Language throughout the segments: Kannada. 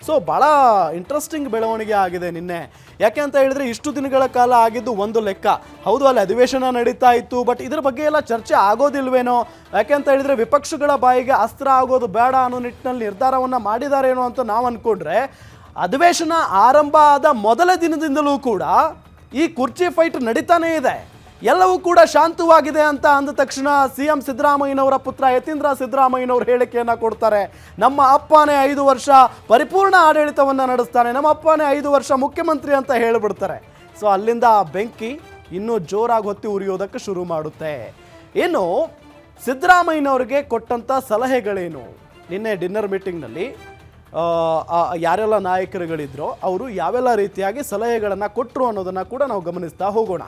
ಸೊ ಭಾಳ ಇಂಟ್ರೆಸ್ಟಿಂಗ್ ಬೆಳವಣಿಗೆ ಆಗಿದೆ ನಿನ್ನೆ. ಯಾಕೆ ಅಂತ ಹೇಳಿದ್ರೆ ಇಷ್ಟು ದಿನಗಳ ಕಾಲ ಆಗಿದ್ದು ಒಂದು ಲೆಕ್ಕ. ಹೌದು, ಅಲ್ಲಿ ಅಧಿವೇಶನ ನಡೀತಾ ಇತ್ತು, ಬಟ್ ಇದ್ರ ಬಗ್ಗೆ ಎಲ್ಲ ಚರ್ಚೆ ಆಗೋದಿಲ್ವೇನೋ. ಯಾಕೆ ಅಂತ ಹೇಳಿದ್ರೆ ವಿಪಕ್ಷಗಳ ಬಾಯಿಗೆ ಅಸ್ತ್ರ ಆಗೋದು ಬೇಡ ಅನ್ನೋ ನಿಟ್ಟಿನಲ್ಲಿ ನಿರ್ಧಾರವನ್ನು ಮಾಡಿದಾರೇನೋ ಅಂತ ನಾವು ಅಂದ್ಕೊಂಡ್ರೆ, ಅಧಿವೇಶನ ಆರಂಭ ಆದ ಮೊದಲ ದಿನದಿಂದಲೂ ಕೂಡ ಈ ಕುರ್ಚಿ ಫೈಟ್ ನಡೀತಾನೇ ಇದೆ. ಎಲ್ಲವೂ ಕೂಡ ಶಾಂತವಾಗಿದೆ ಅಂತ ಅಂದ ತಕ್ಷಣ CM ಸಿದ್ದರಾಮಯ್ಯನವರ ಪುತ್ರ ಯತೀಂದ್ರ ಸಿದ್ದರಾಮಯ್ಯನವರು ಹೇಳಿಕೆಯನ್ನು ಕೊಡ್ತಾರೆ. ನಮ್ಮ ಅಪ್ಪನೇ 5 ವರ್ಷ ಪರಿಪೂರ್ಣ ಆಡಳಿತವನ್ನು ನಡೆಸ್ತಾನೆ, ನಮ್ಮ ಅಪ್ಪನೇ 5 ವರ್ಷ ಮುಖ್ಯಮಂತ್ರಿ ಅಂತ ಹೇಳಿಬಿಡ್ತಾರೆ. ಸೊ ಅಲ್ಲಿಂದ ಆ ಬೆಂಕಿ ಇನ್ನೂ ಜೋರಾಗಿ ಹೊತ್ತಿ ಉರಿಯೋದಕ್ಕೆ ಶುರು ಮಾಡುತ್ತೆ. ಇನ್ನು ಸಿದ್ದರಾಮಯ್ಯನವರಿಗೆ ಕೊಟ್ಟಂಥ ಸಲಹೆಗಳೇನು? ನಿನ್ನೆ ಡಿನ್ನರ್ ಮೀಟಿಂಗ್ನಲ್ಲಿ ಯಾರೆಲ್ಲ ನಾಯಕರುಗಳಿದ್ರೋ ಅವರು ಯಾವೆಲ್ಲ ರೀತಿಯಾಗಿ ಸಲಹೆಗಳನ್ನು ಕೊಟ್ಟರು ಅನ್ನೋದನ್ನು ಕೂಡ ನಾವು ಗಮನಿಸ್ತಾ ಹೋಗೋಣ.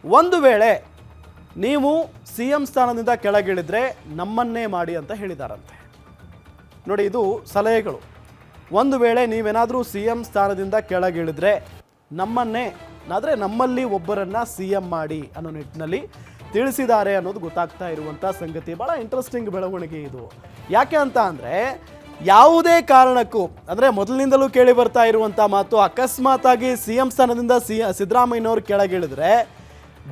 ಒಂದು ವೇಳೆ ನೀವು CM ಸ್ಥಾನದಿಂದ ಕೆಳಗಿಳಿದ್ರೆ ನಮ್ಮನ್ನೇ ಮಾಡಿ ಅಂತ ಹೇಳಿದಾರಂತೆ. ನೋಡಿ, ಇದು ಸಲಹೆಗಳು. ಒಂದು ವೇಳೆ ನೀವೇನಾದರೂ CM ಸ್ಥಾನದಿಂದ ಕೆಳಗಿಳಿದ್ರೆ ನಮ್ಮನ್ನೇ, ಆದರೆ ನಮ್ಮಲ್ಲಿ ಒಬ್ಬರನ್ನು CM ಮಾಡಿ ಅನ್ನೋ ನಿಟ್ಟಿನಲ್ಲಿ ತಿಳಿಸಿದ್ದಾರೆ ಅನ್ನೋದು ಗೊತ್ತಾಗ್ತಾ ಇರುವಂಥ ಸಂಗತಿ. ಭಾಳ ಇಂಟ್ರೆಸ್ಟಿಂಗ್ ಬೆಳವಣಿಗೆ ಇದು. ಯಾಕೆ ಅಂತ ಅಂದರೆ, ಯಾವುದೇ ಕಾರಣಕ್ಕೂ ಅಂದರೆ ಮೊದಲಿನಿಂದಲೂ ಕೇಳಿ ಬರ್ತಾ ಇರುವಂಥ ಮಾತು, ಅಕಸ್ಮಾತಾಗಿ CM ಸ್ಥಾನದಿಂದ ಸಿದ್ದರಾಮಯ್ಯನವರು ಕೆಳಗಿಳಿದ್ರೆ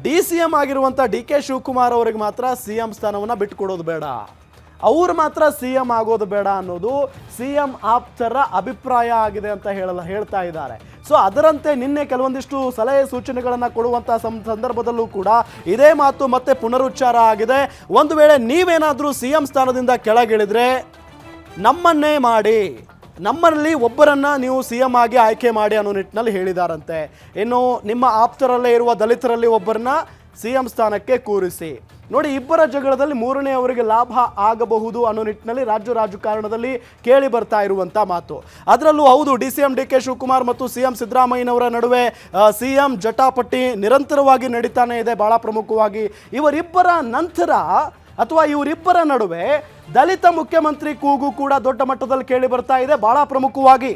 DCM ಆಗಿರುವಂಥ DK ಶಿವಕುಮಾರ್ ಅವರಿಗೆ ಮಾತ್ರ CM ಸ್ಥಾನವನ್ನು ಬಿಟ್ಟುಕೊಡೋದು ಬೇಡ, ಅವ್ರು ಮಾತ್ರ CM ಆಗೋದು ಬೇಡ ಅನ್ನೋದು CM ಆಪ್ತರ ಅಭಿಪ್ರಾಯ ಆಗಿದೆ ಅಂತ ಹೇಳ್ತಾ ಇದ್ದಾರೆ. ಸೊ ಅದರಂತೆ ನಿನ್ನೆ ಕೆಲವೊಂದಿಷ್ಟು ಸಲಹೆ ಸೂಚನೆಗಳನ್ನು ಕೊಡುವಂಥ ಸಂದರ್ಭದಲ್ಲೂ ಕೂಡ ಇದೇ ಮಾತು ಮತ್ತೆ ಪುನರುಚ್ಚಾರ ಆಗಿದೆ. ಒಂದು ವೇಳೆ ನೀವೇನಾದರೂ CM ಸ್ಥಾನದಿಂದ ಕೆಳಗಿಳಿದ್ರೆ ನಮ್ಮನ್ನೇ ಮಾಡಿ, ನಮ್ಮಲ್ಲಿ ಒಬ್ಬರನ್ನು ನೀವು CM ಆಗಿ ಆಯ್ಕೆ ಮಾಡಿ ಅನ್ನೋ ನಿಟ್ಟಿನಲ್ಲಿ ಹೇಳಿದಾರಂತೆ. ಇನ್ನು ನಿಮ್ಮ ಆಪ್ತರಲ್ಲೇ ಇರುವ ದಲಿತರಲ್ಲಿ ಒಬ್ಬರನ್ನ CM ಸ್ಥಾನಕ್ಕೆ ಕೂರಿಸಿ. ನೋಡಿ, ಇಬ್ಬರ ಜಗಳದಲ್ಲಿ ಮೂರನೇ ಅವರಿಗೆ ಲಾಭ ಆಗಬಹುದು ಅನ್ನೋ ನಿಟ್ಟಿನಲ್ಲಿ ರಾಜ್ಯ ರಾಜಕಾರಣದಲ್ಲಿ ಕೇಳಿ ಬರ್ತಾ ಇರುವಂಥ ಮಾತು. ಅದರಲ್ಲೂ ಹೌದು, DCM DK ಶಿವಕುಮಾರ್ ಮತ್ತು CM ಸಿದ್ದರಾಮಯ್ಯನವರ ನಡುವೆ CM ಜಟಾಪಟಿ ನಿರಂತರವಾಗಿ ನಡೀತಾನೆ ಇದೆ. ಭಾಳ ಪ್ರಮುಖವಾಗಿ ಇವರಿಬ್ಬರ ನಂತರ ಅಥವಾ ಇವರಿಬ್ಬರ ನಡುವೆ ದಲಿತ ಮುಖ್ಯಮಂತ್ರಿ ಕೂಗು ಕೂಡ ದೊಡ್ಡ ಮಟ್ಟದಲ್ಲಿ ಕೇಳಿ ಬರ್ತಾ ಇದೆ. ಬಹಳ ಪ್ರಮುಖವಾಗಿ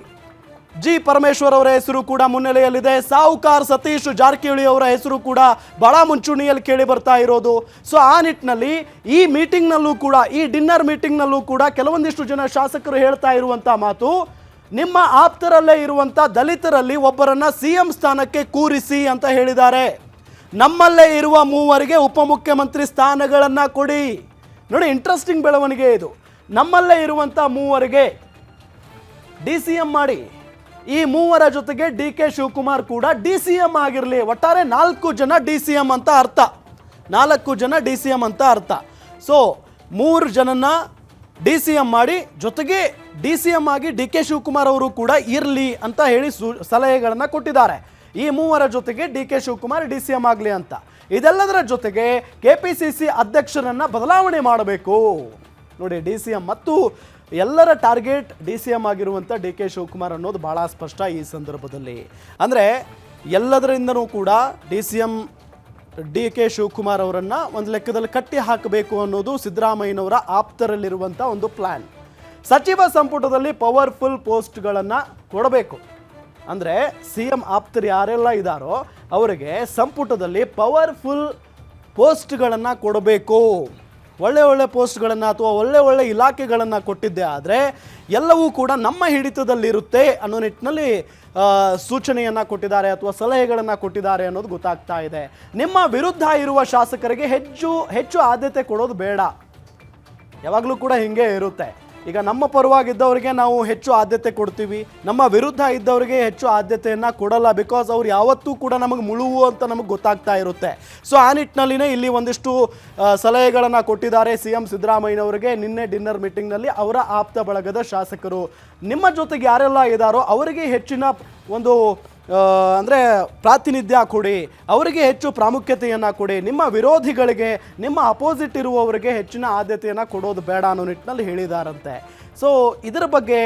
G ಪರಮೇಶ್ವರ್ ಅವರ ಹೆಸರು ಕೂಡ ಮುನ್ನೆಲೆಯಲ್ಲಿದೆ. ಸಾಹುಕಾರ್ ಸತೀಶ್ ಜಾರಕಿಹೊಳಿ ಅವರ ಹೆಸರು ಕೂಡ ಬಹಳ ಮುಂಚೂಣಿಯಲ್ಲಿ ಕೇಳಿ ಬರ್ತಾ ಇರೋದು. ಸೊ ಆ ನಿಟ್ಟಿನಲ್ಲಿ ಈ ಮೀಟಿಂಗ್ನಲ್ಲೂ ಕೂಡ, ಈ ಡಿನ್ನರ್ ಮೀಟಿಂಗ್ನಲ್ಲೂ ಕೂಡ ಕೆಲವೊಂದಿಷ್ಟು ಜನ ಶಾಸಕರು ಹೇಳ್ತಾ ಇರುವಂಥ ಮಾತು, ನಿಮ್ಮ ಆಪ್ತರಲ್ಲೇ ಇರುವಂಥ ದಲಿತರಲ್ಲಿ ಒಬ್ಬರನ್ನ CM ಸ್ಥಾನಕ್ಕೆ ಕೂರಿಸಿ ಅಂತ ಹೇಳಿದ್ದಾರೆ. ನಮ್ಮಲ್ಲೇ ಇರುವ ಮೂವರಿಗೆ ಉಪಮುಖ್ಯಮಂತ್ರಿ ಸ್ಥಾನಗಳನ್ನು ಕೊಡಿ. ನೋಡಿ, ಇಂಟ್ರೆಸ್ಟಿಂಗ್ ಬೆಳವಣಿಗೆ ಇದು. ನಮ್ಮಲ್ಲೇ ಇರುವಂಥ ಮೂವರಿಗೆ DCM ಮಾಡಿ, ಈ ಮೂವರ ಜೊತೆಗೆ DK ಶಿವಕುಮಾರ್ ಕೂಡ DCM ಆಗಿರಲಿ. ಒಟ್ಟಾರೆ 4 ಜನ DCM ಅಂತ ಅರ್ಥ, 4 ಜನ DCM ಅಂತ ಅರ್ಥ. ಸೊ 3 ಜನನ DCM ಮಾಡಿ, ಜೊತೆಗೆ DCM ಆಗಿ DK ಶಿವಕುಮಾರ್ ಅವರು ಕೂಡ ಇರಲಿ ಅಂತ ಹೇಳಿ ಸಲಹೆಗಳನ್ನು ಕೊಟ್ಟಿದ್ದಾರೆ. ಈ ಮೂವರ ಜೊತೆಗೆ DK ಶಿವಕುಮಾರ್ DCM ಆಗಲಿ ಅಂತ. ಇದೆಲ್ಲದರ ಜೊತೆಗೆ KPCC ಅಧ್ಯಕ್ಷರನ್ನ ಬದಲಾವಣೆ ಮಾಡಬೇಕು. ನೋಡಿ, DCM ಮತ್ತು ಎಲ್ಲರ ಟಾರ್ಗೆಟ್ DCM ಆಗಿರುವಂಥ DK ಶಿವಕುಮಾರ್ ಅನ್ನೋದು ಭಾಳ ಸ್ಪಷ್ಟ ಈ ಸಂದರ್ಭದಲ್ಲಿ. ಅಂದರೆ ಎಲ್ಲದರಿಂದನೂ ಕೂಡ DCM DK ಶಿವಕುಮಾರ್ ಅವರನ್ನು ಒಂದು ಲೆಕ್ಕದಲ್ಲಿ ಕಟ್ಟಿ ಹಾಕಬೇಕು ಅನ್ನೋದು ಸಿದ್ದರಾಮಯ್ಯನವರ ಆಪ್ತರಲ್ಲಿರುವಂಥ ಒಂದು ಪ್ಲ್ಯಾನ್. ಸಚಿವ ಸಂಪುಟದಲ್ಲಿ ಪವರ್ಫುಲ್ ಪೋಸ್ಟ್ಗಳನ್ನು ಕೊಡಬೇಕು. ಅಂದರೆ CM ಆಪ್ತರು ಯಾರೆಲ್ಲ ಇದ್ದಾರೋ ಅವರಿಗೆ ಸಂಪುಟದಲ್ಲಿ ಪವರ್ಫುಲ್ ಪೋಸ್ಟ್ಗಳನ್ನು ಕೊಡಬೇಕು. ಒಳ್ಳೆ ಪೋಸ್ಟ್ಗಳನ್ನು ಅಥವಾ ಒಳ್ಳೆ ಇಲಾಖೆಗಳನ್ನು ಕೊಟ್ಟಿದ್ದೆ ಆದರೆ ಎಲ್ಲವೂ ಕೂಡ ನಮ್ಮ ಹಿಡಿತದಲ್ಲಿರುತ್ತೆ ಅನ್ನೋ ನಿಟ್ಟಿನಲ್ಲಿ ಸೂಚನೆಯನ್ನು ಕೊಟ್ಟಿದ್ದಾರೆ ಅಥವಾ ಸಲಹೆಗಳನ್ನು ಕೊಟ್ಟಿದ್ದಾರೆ ಅನ್ನೋದು ಗೊತ್ತಾಗ್ತಾ ಇದೆ. ನಿಮ್ಮ ವಿರುದ್ಧ ಇರುವ ಶಾಸಕರಿಗೆ ಹೆಚ್ಚು ಆದ್ಯತೆ ಕೊಡೋದು ಬೇಡ. ಯಾವಾಗಲೂ ಕೂಡ ಹಿಂಗೆ ಇರುತ್ತೆ. ಈಗ ನಮ್ಮ ಪರವಾಗಿದ್ದವರಿಗೆ ನಾವು ಹೆಚ್ಚು ಆದ್ಯತೆ ಕೊಡ್ತೀವಿ, ನಮ್ಮ ವಿರುದ್ಧ ಇದ್ದವರಿಗೆ ಹೆಚ್ಚು ಆದ್ಯತೆಯನ್ನು ಕೊಡಲ್ಲ. ಬಿಕಾಸ್ ಅವ್ರು ಯಾವತ್ತೂ ಕೂಡ ನಮಗೆ ಮುಳುವು ಅಂತ ನಮಗೆ ಗೊತ್ತಾಗ್ತಾ ಇರುತ್ತೆ. ಸೊ ಆ ನಿಟ್ಟಿನಲ್ಲಿನೇ ಇಲ್ಲಿ ಒಂದಿಷ್ಟು ಸಲಹೆಗಳನ್ನು ಕೊಟ್ಟಿದ್ದಾರೆ CM ಸಿದ್ದರಾಮಯ್ಯನವರಿಗೆ ನಿನ್ನೆ ಡಿನ್ನರ್ ಮೀಟಿಂಗ್ನಲ್ಲಿ ಅವರ ಆಪ್ತ ಬಳಗದ ಶಾಸಕರು. ನಿಮ್ಮ ಜೊತೆಗೆ ಯಾರೆಲ್ಲ ಇದ್ದಾರೋ ಅವರಿಗೆ ಹೆಚ್ಚಿನ ಒಂದು ಅಂದರೆ ಪ್ರಾತಿನಿಧ್ಯ ಕೊಡಿ, ಅವರಿಗೆ ಹೆಚ್ಚು ಪ್ರಾಮುಖ್ಯತೆಯನ್ನು ಕೊಡಿ, ನಿಮ್ಮ ವಿರೋಧಿಗಳಿಗೆ, ನಿಮ್ಮ ಅಪೋಸಿಟ್ ಇರುವವರಿಗೆ ಹೆಚ್ಚಿನ ಆದ್ಯತೆಯನ್ನು ಕೊಡೋದು ಬೇಡ ಅನ್ನೋ ನಿಟ್ಟಿನಲ್ಲಿ ಹೇಳಿದಾರಂತೆ. ಸೊ ಇದರ ಬಗ್ಗೆ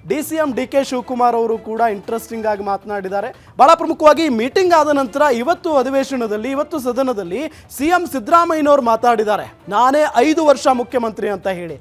DCM DK ಶಿವಕುಮಾರ್ ಅವರು ಕೂಡ ಇಂಟ್ರೆಸ್ಟಿಂಗ್ ಆಗಿ ಮಾತನಾಡಿದ್ದಾರೆ. ಭಾಳ ಪ್ರಮುಖವಾಗಿ ಮೀಟಿಂಗ್ ಆದ ನಂತರ ಇವತ್ತು ಸದನದಲ್ಲಿ CM ಸಿದ್ದರಾಮಯ್ಯನವರು ಮಾತಾಡಿದ್ದಾರೆ, ನಾನೇ 5 ವರ್ಷ ಮುಖ್ಯಮಂತ್ರಿ ಅಂತ ಹೇಳಿ.